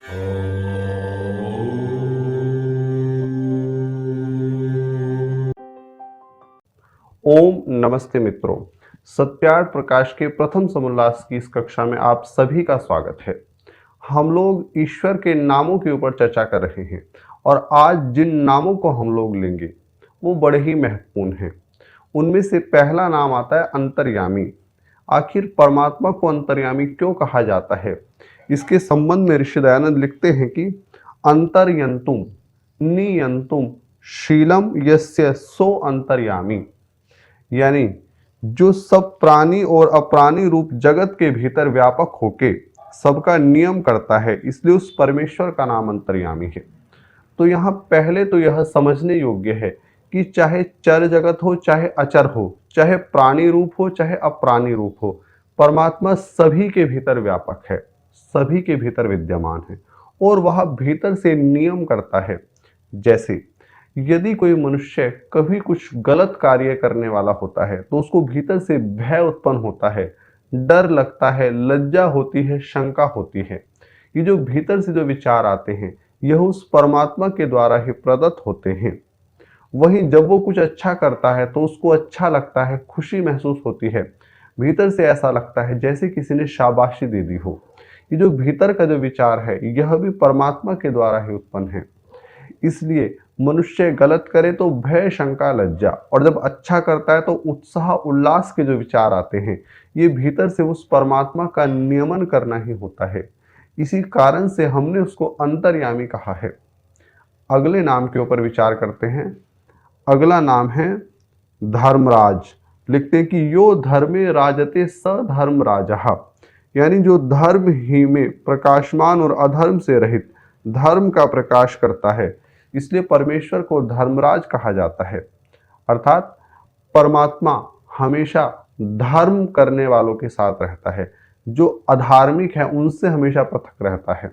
ओम नमस्ते मित्रों। सत्यार्थ प्रकाश के प्रथम समोल्लास की इस कक्षा में आप सभी का स्वागत है। हम लोग ईश्वर के नामों के ऊपर चर्चा कर रहे हैं और आज जिन नामों को हम लोग लेंगे वो बड़े ही महत्वपूर्ण हैं। उनमें से पहला नाम आता है अंतर्यामी। आखिर परमात्मा को अंतर्यामी क्यों कहा जाता है? इसके संबंध में ऋषि दयानंद लिखते हैं कि अंतर्यंतुम नियंतुम शीलम यस्य सो अंतर्यामी, यानी जो सब प्राणी और अप्राणी रूप जगत के भीतर व्यापक होके सबका नियम करता है, इसलिए उस परमेश्वर का नाम अंतर्यामी है। तो यहाँ पहले तो यह समझने योग्य है कि चाहे चर जगत हो, चाहे अचर हो, चाहे प्राणी रूप हो, चाहे अप्राणी रूप हो, परमात्मा सभी के भीतर व्यापक है, सभी के भीतर विद्यमान है और वह भीतर से नियम करता है। जैसे यदि कोई मनुष्य कभी कुछ गलत कार्य करने वाला होता है तो उसको भीतर से भय उत्पन्न होता है, डर लगता है, लज्जा होती है, शंका होती है। ये जो भीतर से जो विचार आते हैं यह उस परमात्मा के द्वारा ही प्रदत्त होते हैं। वहीं जब वो कुछ अच्छा करता है तो उसको अच्छा लगता है, खुशी महसूस होती है, भीतर से ऐसा लगता है जैसे किसी ने शाबाशी दे दी हो। ये जो भीतर का जो विचार है यह भी परमात्मा के द्वारा ही उत्पन्न है। इसलिए मनुष्य गलत करे तो भय, शंका, लज्जा, और जब अच्छा करता है तो उत्साह, उल्लास के जो विचार आते हैं ये भीतर से उस परमात्मा का नियमन करना ही होता है। इसी कारण से हमने उसको अंतर्यामी कहा है। अगले नाम के ऊपर विचार करते हैं। अगला नाम है धर्मराज। लिखते हैं कि यो धर्मे राजते स धर्म राजहा, यानी जो धर्म ही में प्रकाशमान और अधर्म से रहित धर्म का प्रकाश करता है, इसलिए परमेश्वर को धर्मराज कहा जाता है। अर्थात परमात्मा हमेशा धर्म करने वालों के साथ रहता है, जो अधार्मिक है उनसे हमेशा पृथक रहता है।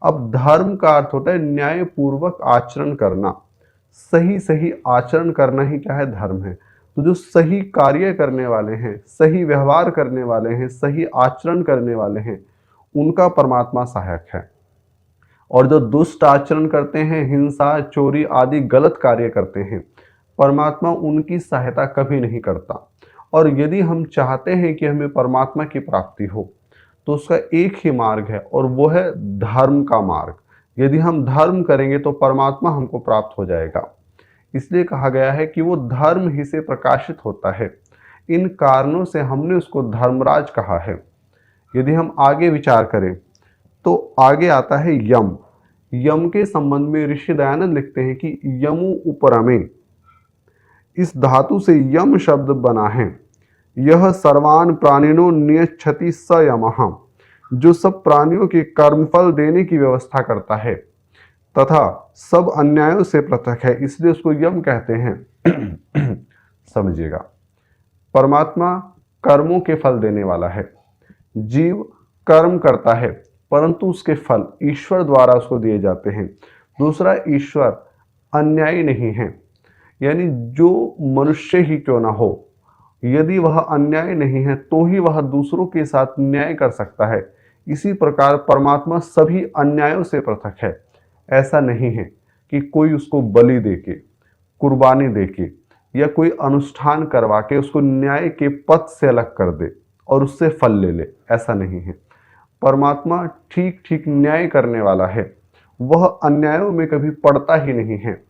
अब धर्म का अर्थ होता है न्यायपूर्वक आचरण करना, सही सही आचरण करना ही क्या है? धर्म है। तो जो सही कार्य करने वाले हैं, सही व्यवहार करने वाले हैं, सही आचरण करने वाले हैं, उनका परमात्मा सहायक है। और जो दुष्ट आचरण करते हैं, हिंसा, चोरी आदि गलत कार्य करते हैं, परमात्मा उनकी सहायता कभी नहीं करता। और यदि हम चाहते हैं कि हमें परमात्मा की प्राप्ति हो तो उसका एक ही मार्ग है और वो है धर्म का मार्ग। यदि हम धर्म करेंगे तो परमात्मा हमको प्राप्त हो जाएगा। इसलिए कहा गया है कि वो धर्म ही से प्रकाशित होता है। इन कारणों से हमने उसको धर्मराज कहा है। यदि हम आगे विचार करें तो आगे आता है यम। यम के संबंध में ऋषि दयानंद लिखते हैं कि यमु उपरमे, इस धातु से यम शब्द बना है। यह सर्वान प्राणिनो नियच्छति स यमः, जो सब प्राणियों के कर्मफल देने की व्यवस्था करता है तथा सब अन्यायों से पृथक है, इसलिए उसको यम कहते हैं। समझिएगा, परमात्मा कर्मों के फल देने वाला है। जीव कर्म करता है परंतु उसके फल ईश्वर द्वारा उसको दिए जाते हैं। दूसरा, ईश्वर अन्यायी नहीं है, यानी जो मनुष्य ही क्यों ना हो, यदि वह अन्याय नहीं है तो ही वह दूसरों के साथ न्याय कर सकता है। इसी प्रकार परमात्मा सभी अन्यायों से पृथक है। ऐसा नहीं है कि कोई उसको बलि देके, कुर्बानी देके या कोई अनुष्ठान करवा के उसको न्याय के पथ से अलग कर दे और उससे फल ले ले, ऐसा नहीं है। परमात्मा ठीक ठीक न्याय करने वाला है, वह अन्यायों में कभी पड़ता ही नहीं है।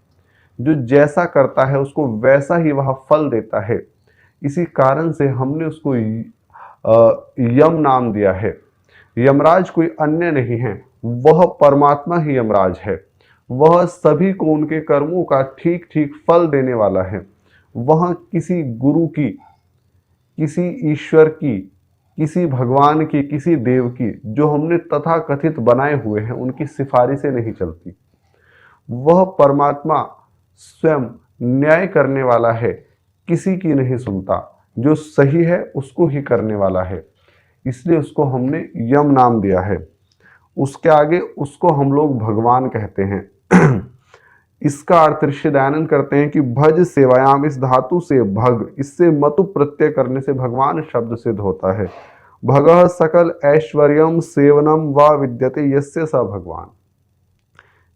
जो जैसा करता है उसको वैसा ही वह फल देता है। इसी कारण से हमने उसको यम नाम दिया है। यमराज कोई अन्य नहीं है, वह परमात्मा ही यमराज है। वह सभी को उनके कर्मों का ठीक ठीक फल देने वाला है। वह किसी गुरु की, किसी ईश्वर की, किसी भगवान की, किसी देव की, जो हमने तथाकथित बनाए हुए हैं, उनकी सिफारिशें नहीं चलती। वह परमात्मा स्वयं न्याय करने वाला है, किसी की नहीं सुनता। जो सही है उसको ही करने वाला है, इसलिए उसको हमने यम नाम दिया है। उसके आगे उसको हम लोग भगवान कहते हैं। इसका अर्थ ऋषि दयानंद करते हैं कि भज सेवायाम, इस धातु से भग, इससे मतु प्रत्यय करने से भगवान शब्द सिद्ध होता है। भगः सकल ऐश्वर्यम सेवनम व विद्यते यस्य स भगवान।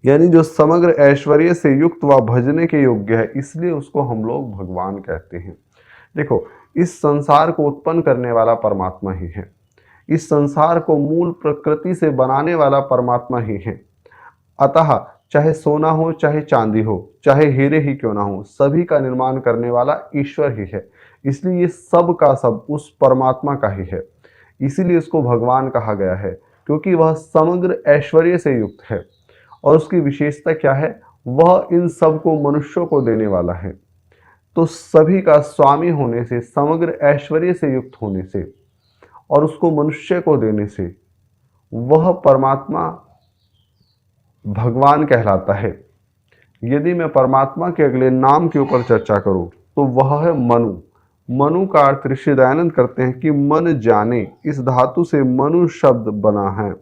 यानी जो समग्र ऐश्वर्य से युक्त व भजने के योग्य है, इसलिए उसको हम लोग भगवान कहते हैं। देखो, इस संसार को उत्पन्न करने वाला परमात्मा ही है। इस संसार को मूल प्रकृति से बनाने वाला परमात्मा ही है। अतः चाहे सोना हो, चाहे चांदी हो, चाहे हीरे ही क्यों ना हो, सभी का निर्माण करने वाला ईश्वर ही है। इसलिए ये सब का सब उस परमात्मा का ही है। इसीलिए इसको भगवान कहा गया है, क्योंकि वह समग्र ऐश्वर्य से युक्त है। और उसकी विशेषता क्या है? वह इन सब को मनुष्यों को देने वाला है। तो सभी का स्वामी होने से, समग्र ऐश्वर्य से युक्त होने से और उसको मनुष्य को देने से वह परमात्मा भगवान कहलाता है। यदि मैं परमात्मा के अगले नाम के ऊपर चर्चा करूं तो वह है मनु। मनु का अर्थ ऋषि दयानंद करते हैं कि मन जाने, इस धातु से मनु शब्द बना है।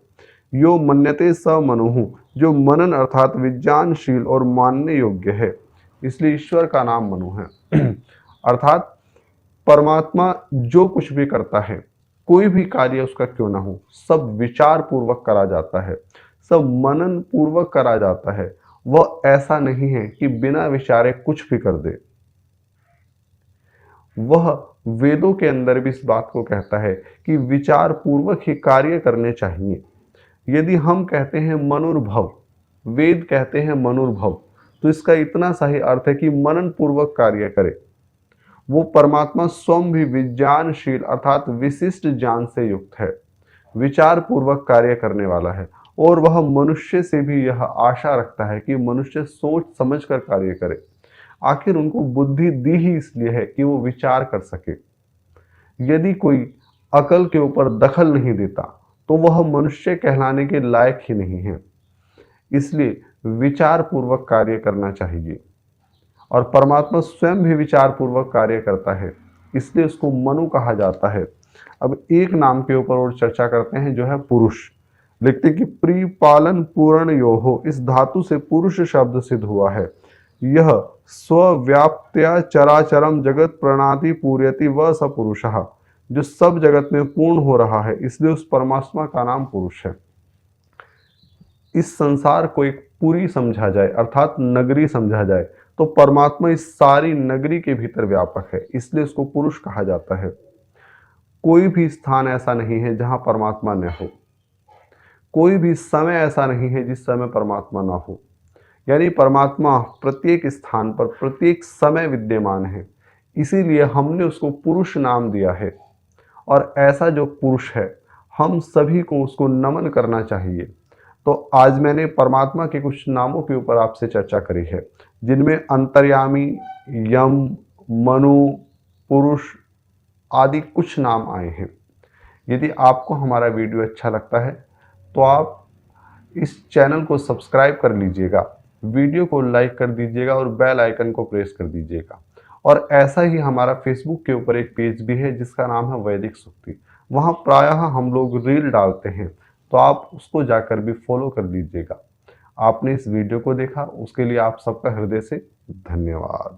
यो मन्यते स मनुहु, जो मनन अर्थात विज्ञानशील और मानने योग्य है, इसलिए ईश्वर का नाम मनु है। अर्थात परमात्मा जो कुछ भी करता है, कोई भी कार्य उसका क्यों ना हो, सब विचार पूर्वक करा जाता है, सब मनन पूर्वक करा जाता है। वह ऐसा नहीं है कि बिना विचारे कुछ भी कर दे। वह वेदों के अंदर भी इस बात को कहता है कि विचार पूर्वक ही कार्य करने चाहिए। यदि हम कहते हैं मनुर्भव, वेद कहते हैं मनुर्भव, तो इसका इतना सही अर्थ है कि मनन पूर्वक कार्य करे। वो परमात्मा स्वयं भी विज्ञानशील अर्थात विशिष्ट ज्ञान से युक्त है, विचार पूर्वक कार्य करने वाला है। और वह मनुष्य से भी यह आशा रखता है कि मनुष्य सोच समझ कर कार्य करे। आखिर उनको बुद्धि दी ही इसलिए है कि वो विचार कर सके। यदि कोई अकल के ऊपर दखल नहीं देता तो वह मनुष्य कहलाने के लायक ही नहीं है। इसलिए विचार पूर्वक कार्य करना चाहिए। और परमात्मा स्वयं भी विचार पूर्वक कार्य करता है, इसलिए उसको मनु कहा जाता है। अब एक नाम के ऊपर और चर्चा करते हैं, जो है पुरुष। लिखते कि प्रिपालन पूर्ण योहो, इस धातु से पुरुष शब्द सिद्ध हुआ है। यह स्वव्याप्त्या चराचरम जगत प्रणाति पूर्यति व स पुरुषः, जो सब जगत में पूर्ण हो रहा है, इसलिए उस परमात्मा का नाम पुरुष है। इस संसार को एक पूरी समझा जाए अर्थात नगरी समझा जाए तो परमात्मा इस सारी नगरी के भीतर व्यापक है, इसलिए उसको पुरुष कहा जाता है। कोई भी स्थान ऐसा नहीं है जहां परमात्मा न हो, कोई भी समय ऐसा नहीं है जिस समय परमात्मा ना हो। यानी परमात्मा प्रत्येक स्थान पर प्रत्येक समय विद्यमान है, इसीलिए हमने उसको पुरुष नाम दिया है। और ऐसा जो पुरुष है, हम सभी को उसको नमन करना चाहिए। तो आज मैंने परमात्मा के कुछ नामों के ऊपर आपसे चर्चा करी है, जिनमें अंतर्यामी, यम, मनु, पुरुष आदि कुछ नाम आए हैं। यदि आपको हमारा वीडियो अच्छा लगता है तो आप इस चैनल को सब्सक्राइब कर लीजिएगा, वीडियो को लाइक कर दीजिएगा और बेल आइकन को प्रेस कर दीजिएगा। और ऐसा ही हमारा फेसबुक के ऊपर एक पेज भी है जिसका नाम है वैदिक सूक्ति। वहाँ प्रायः हम लोग रील डालते हैं, तो आप उसको जाकर भी फॉलो कर लीजिएगा। आपने इस वीडियो को देखा, उसके लिए आप सबका हृदय से धन्यवाद।